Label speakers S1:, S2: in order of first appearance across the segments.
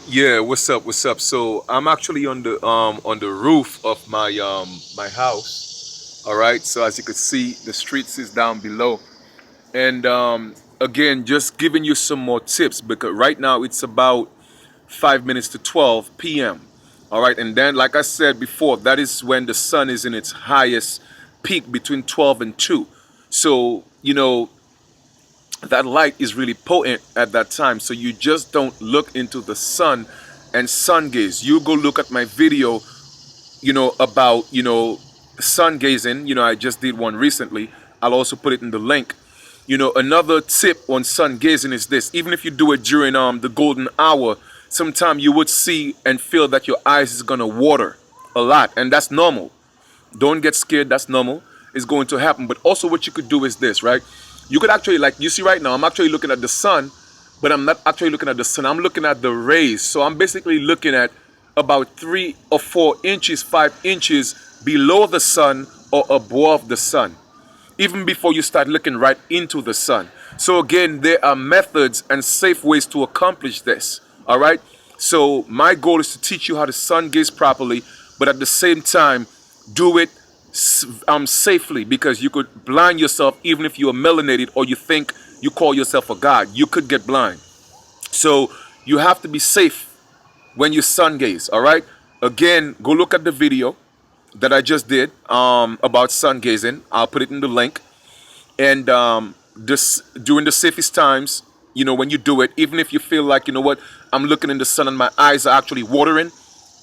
S1: Yeah, what's up? What's up? So I'm actually on the roof of my house. All right. So as you can see, the streets is down below. And again, just giving you some more tips because right now it's about 5 minutes to 12 p.m. All right. And then, like I said before, that is when the sun is in its highest peak between 12 and 2. So, that light is really potent at that time. So you just don't look into the sun and sun gaze. You go look at my video, about, sun gazing. I just did one recently. I'll also put it in the link. Another tip on sun gazing is this. Even if you do it during the golden hour, sometime you would see and feel that your eyes is gonna water a lot. And that's normal. Don't get scared. That's normal. It's going to happen. But also, what you could do is this, right? You could actually, like you see right now, I'm actually looking at the sun, but I'm not actually looking at the sun. I'm looking at the rays. So I'm basically looking at about 3 or 4 inches, 5 inches below the sun or above the sun, even before you start looking right into the sun. So again, there are methods and safe ways to accomplish this. All right. So my goal is to teach you how to sun gaze properly, but at the same time, do it safely, because you could blind yourself even if you are melanated or you think you call yourself a god. You could get blind. So you have to be safe when you sun gaze. All right. Again, go look at the video that I just did about sun gazing. I'll put it in the link. And this during the safest times, when you do it, even if you feel like, what, I'm looking in the sun and my eyes are actually watering,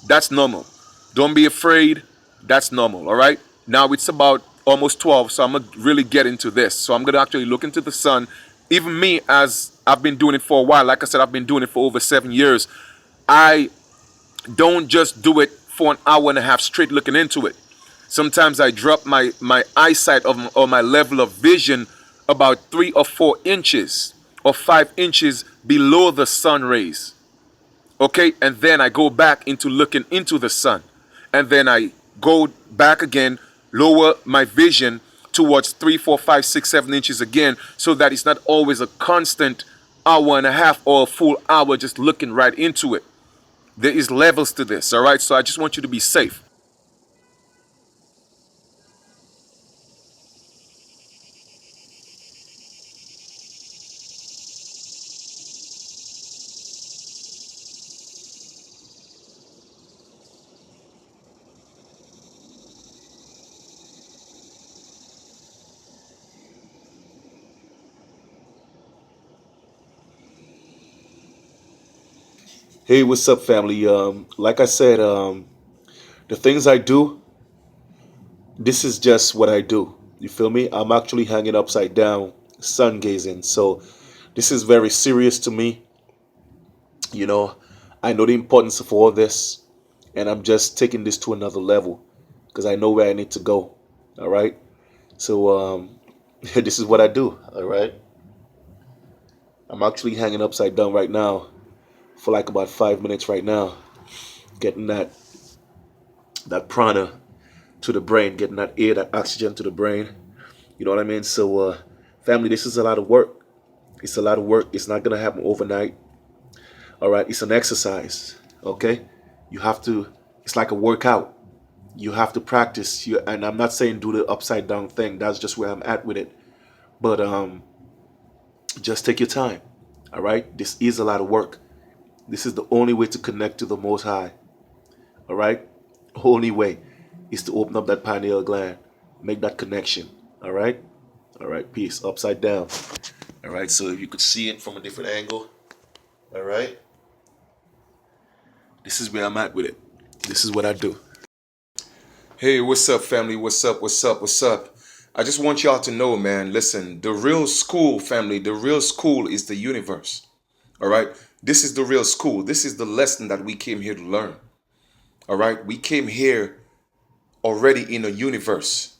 S1: that's normal. Don't be afraid. That's normal. All right. Now it's about almost 12, so I'm gonna really get into this. So I'm gonna actually look into the sun. Even me, as I've been doing it for a while, like I said, I've been doing it for over 7 years. I don't just do it for an hour and a half straight looking into it. Sometimes I drop my eyesight or my level of vision about 3 or 4 inches or 5 inches below the sun rays. Okay, and then I go back into looking into the sun, and then I go back again, lower my vision towards 3, 4, 5, 6, 7 inches again, so that it's not always a constant hour and a half or a full hour just looking right into it. There is levels to this. All right, so I just want you to be safe. Hey, what's up, family? Like I said, the things I do, this is just what I do. You feel me? I'm actually hanging upside down, sun gazing. So this is very serious to me. You know, I know the importance of all this, and I'm just taking this to another level because I know where I need to go. All right. So this is what I do. All right. I'm actually hanging upside down right now for like about 5 minutes right now, getting that prana to the brain, getting that air, that oxygen to the brain. You know what I mean? So, family, this is a lot of work. It's a lot of work. It's not gonna happen overnight. All right, it's an exercise. Okay, you have to. It's like a workout. You have to practice. And I'm not saying do the upside down thing. That's just where I'm at with it. But just take your time. All right, this is a lot of work. This is the only way to connect to the Most High. All right, only way is to open up that pineal gland, make that connection. All right. All right, peace. Upside down. All right, so if you could see it from a different angle, all right, this is where I'm at with it. This is what I do. Hey, what's up, family? What's up? What's up? What's up? I just want y'all to know, man. Listen, the real school, family, the real school is the universe. All right, this is the real school. This is the lesson that we came here to learn. All right, we came here already in a university.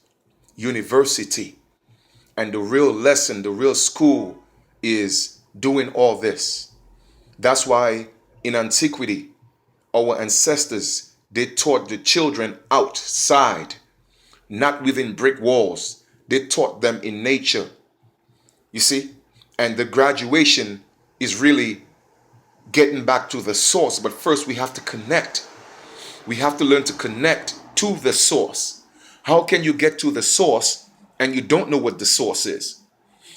S1: And the real lesson, the real school is doing all this. That's why in antiquity, our ancestors, they taught the children outside, not within brick walls. They taught them in nature, you see? And the graduation is really getting back to the source. But first we have to connect. We have to learn to connect to the source. How can you get to the source and you don't know what the source is?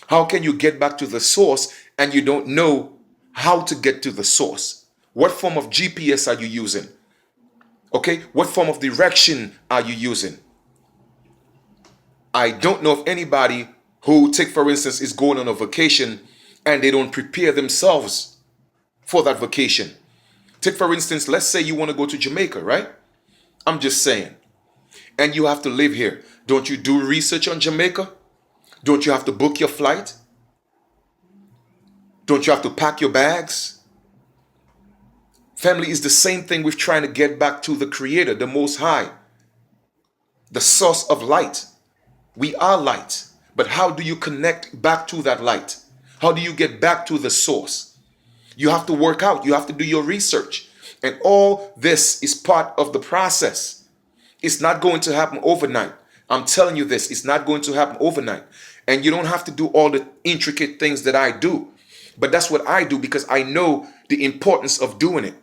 S1: How can you get back to the source and you don't know how to get to the source? What form of GPS are you using? Okay, what form of direction are you using? I don't know of anybody who, take for instance, is going on a vacation and they don't prepare themselves for that vacation. Take for instance, let's say you want to go to Jamaica, right? I'm just saying. And you have to live here. Don't you do research on Jamaica? Don't you have to book your flight? Don't you have to pack your bags? Family, is the same thing with trying to get back to the Creator, the Most High, the source of light. We are light. But how do you connect back to that light? How do you get back to the source? You have to work out. You have to do your research. And all this is part of the process. It's not going to happen overnight. I'm telling you this, it's not going to happen overnight. And you don't have to do all the intricate things that I do. But that's what I do because I know the importance of doing it.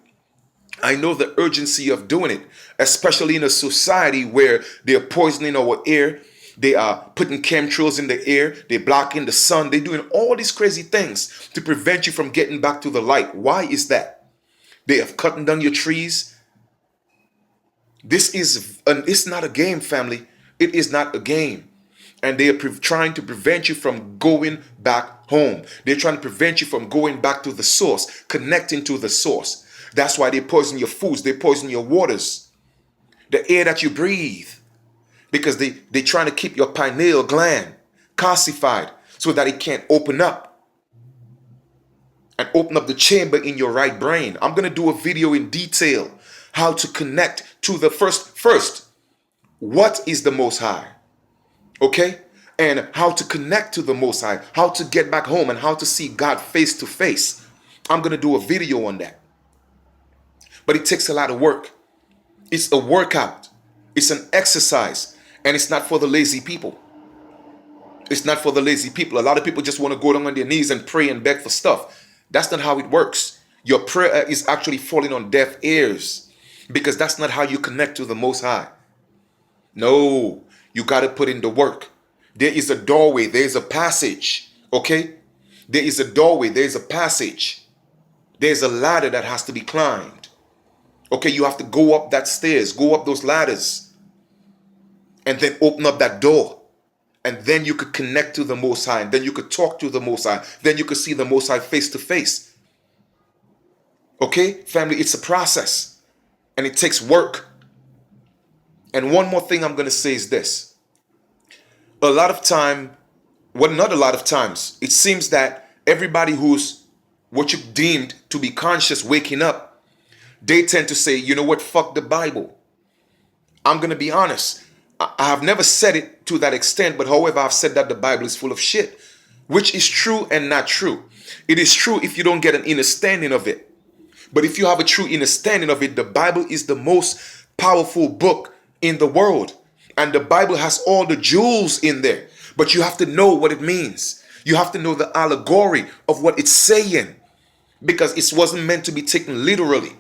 S1: I know the urgency of doing it, especially in a society where they're poisoning our air. They are putting chemtrails in the air. They're blocking the sun. They're doing all these crazy things to prevent you from getting back to the light. Why is that? They have cut down your trees. It's not a game, family. It is not a game. And they are trying to prevent you from going back home. They're trying to prevent you from going back to the source, connecting to the source. That's why they poison your foods. They poison your waters, the air that you breathe, because they're trying to keep your pineal gland calcified so that it can't open up and open up the chamber in your right brain. I'm going to do a video in detail how to connect to the first. What is the Most High? Okay? And how to connect to the Most High, how to get back home, and how to see God face to face. I'm going to do a video on that. But it takes a lot of work. It's a workout. It's an exercise. And it's not for the lazy people. It's not for the lazy people. A lot of people just want to go down on their knees and pray and beg for stuff. That's not how it works. Your prayer is actually falling on deaf ears because that's not how you connect to the Most High. No, you got to put in the work. There is a doorway. There is a passage. Okay? There is a doorway. There is a passage. There's a ladder that has to be climbed. Okay, you have to go up that stairs, go up those ladders, and then open up that door. And then you could connect to the Most High, and then you could talk to the Most High. Then you could see the Most High face to face. Okay, family, it's a process, and it takes work. And one more thing I'm going to say is this. A lot of time, well, not a lot of times, it seems that everybody who's what you deemed to be conscious waking up, they tend to say, you know what, fuck the Bible. I'm going to be honest. I have never said it to that extent, but however, I've said that the Bible is full of shit, which is true and not true. It is true if you don't get an understanding of it. But if you have a true understanding of it, the Bible is the most powerful book in the world. And the Bible has all the jewels in there. But you have to know what it means. You have to know the allegory of what it's saying, because it wasn't meant to be taken literally.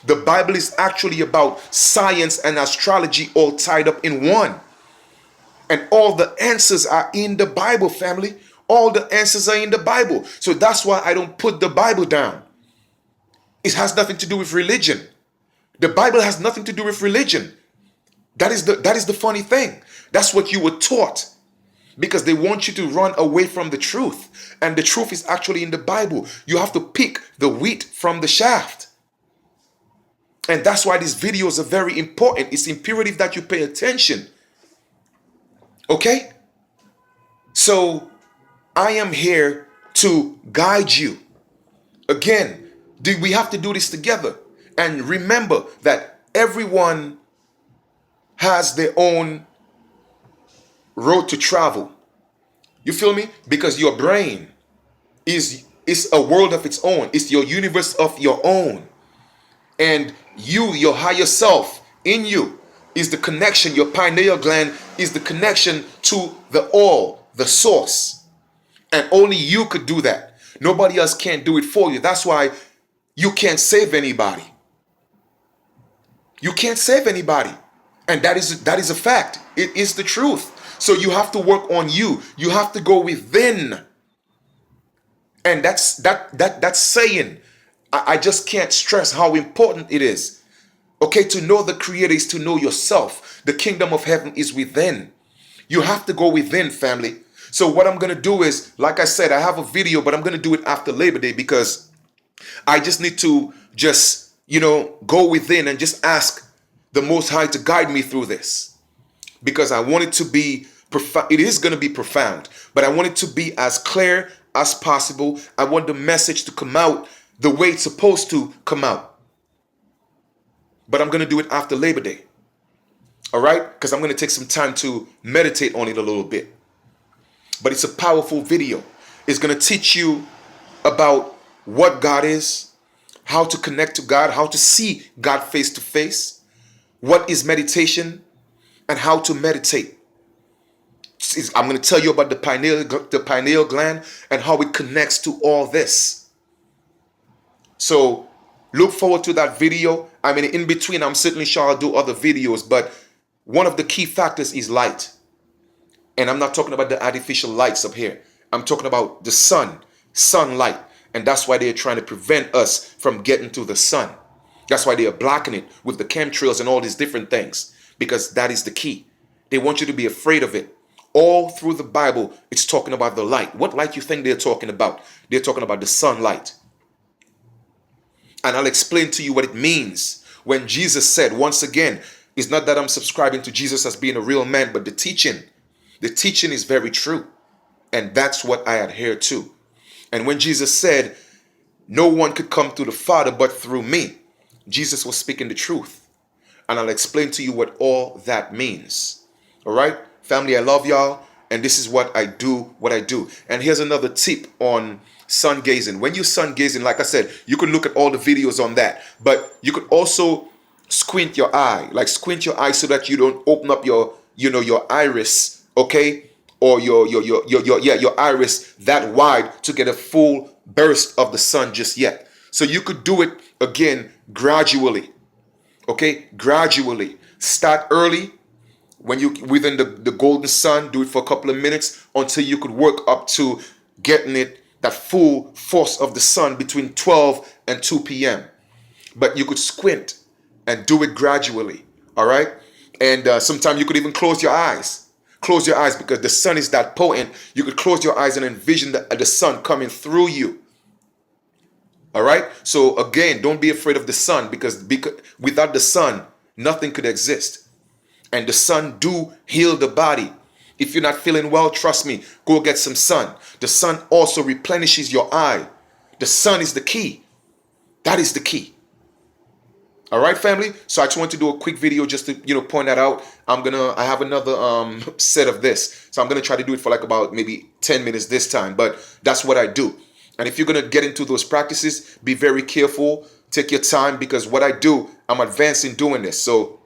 S1: The Bible is actually about science and astrology all tied up in one. And all the answers are in the Bible, family. All the answers are in the Bible. So that's why I don't put the Bible down. It has nothing to do with religion. The Bible has nothing to do with religion. That is the funny thing. That's what you were taught, because they want you to run away from the truth. And the truth is actually in the Bible. You have to pick the wheat from the shaft. And that's why these videos are very important. It's imperative that you pay attention. Okay? So I am here to guide you. Again, we have to do this together. And remember that everyone has their own road to travel. You feel me? Because your brain is a world of its own. It's your universe of your own. And you, your higher self in you, is the connection. Your pineal gland is the connection to the all, the source. And only you could do that. Nobody else can do it for you. That's why You can't save anybody. You can't save anybody. And that is a fact. It is the truth. So you have to work on you. You have to go within. And that's saying, I just can't stress how important it is. Okay, to know the Creator is to know yourself. The kingdom of heaven is within. You have to go within, family. So what I'm going to do is, like I said, I have a video, but I'm going to do it after Labor Day because I just need to just, go within and just ask the Most High to guide me through this. Because I want it to be profound. It is going to be profound, but I want it to be as clear as possible. I want the message to come out the way it's supposed to come out. But I'm going to do it after Labor Day. All right? Because I'm going to take some time to meditate on it a little bit. But it's a powerful video. It's going to teach you about what God is, how to connect to God, how to see God face to face, what is meditation, and how to meditate. I'm going to tell you about the pineal gland and how it connects to all this. So look forward to that video. I mean, in between, I'm certainly sure I'll do other videos, but one of the key factors is light. And I'm not talking about the artificial lights up here. I'm talking about the sunlight. And that's why they're trying to prevent us from getting to the sun. That's why they are blocking it with the chemtrails and all these different things, because that is the key. They want you to be afraid of it. All through the Bible, it's talking about the light. What light you think they're talking about? They're talking about the sunlight. And I'll explain to you what it means when Jesus said, once again, it's not that I'm subscribing to Jesus as being a real man, but the teaching is very true. And that's what I adhere to. And when Jesus said, no one could come to the Father but through me, Jesus was speaking the truth. And I'll explain to you what all that means. All right? Family, I love y'all. And this is what I do, And here's another tip on sun gazing. When you sun gazing, like I said, you can look at all the videos on that. But you could also squint your eye. Like squint your eye so that you don't open up your iris, okay? Or your iris that wide to get a full burst of the sun just yet. So you could do it again gradually. Okay? Gradually. Start early. When you within the golden sun, do it for a couple of minutes until you could work up to getting it that full force of the sun between 12 and 2 p.m. But you could squint and do it gradually. All right? And sometimes you could even close your eyes. Close your eyes because the sun is that potent. You could close your eyes and envision the sun coming through you. All right? So again, don't be afraid of the sun because without the sun, nothing could exist. And the sun do heal the body. If you're not feeling well, trust me, go get some sun. The sun also replenishes your eye. The sun is the key. That is the key. All right, family. So I just want to do a quick video just to, point that out. I have another set of this. So I'm going to try to do it for like about maybe 10 minutes this time. But that's what I do. And if you're going to get into those practices, be very careful. Take your time because what I do, I'm advanced in doing this. So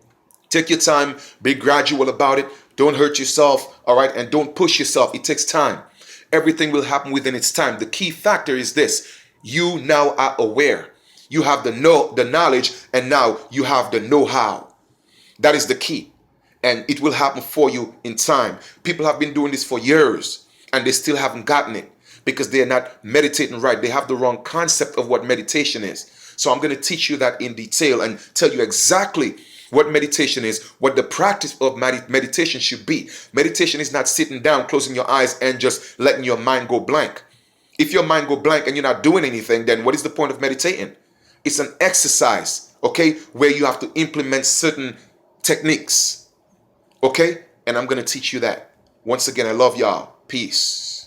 S1: take your time. Be gradual about it. Don't hurt yourself. All right. And don't push yourself. It takes time. Everything will happen within its time. The key factor is this. You now are aware. You have the knowledge, and now you have the know-how. That is the key. And it will happen for you in time. People have been doing this for years, and they still haven't gotten it because they are not meditating right. They have the wrong concept of what meditation is. So I'm going to teach you that in detail and tell you exactly what meditation is, what the practice of meditation should be. Meditation is not sitting down, closing your eyes, and just letting your mind go blank. If your mind go blank and you're not doing anything, then what is the point of meditating? It's an exercise, okay, where you have to implement certain techniques, okay? And I'm going to teach you that. Once again, I love y'all. Peace.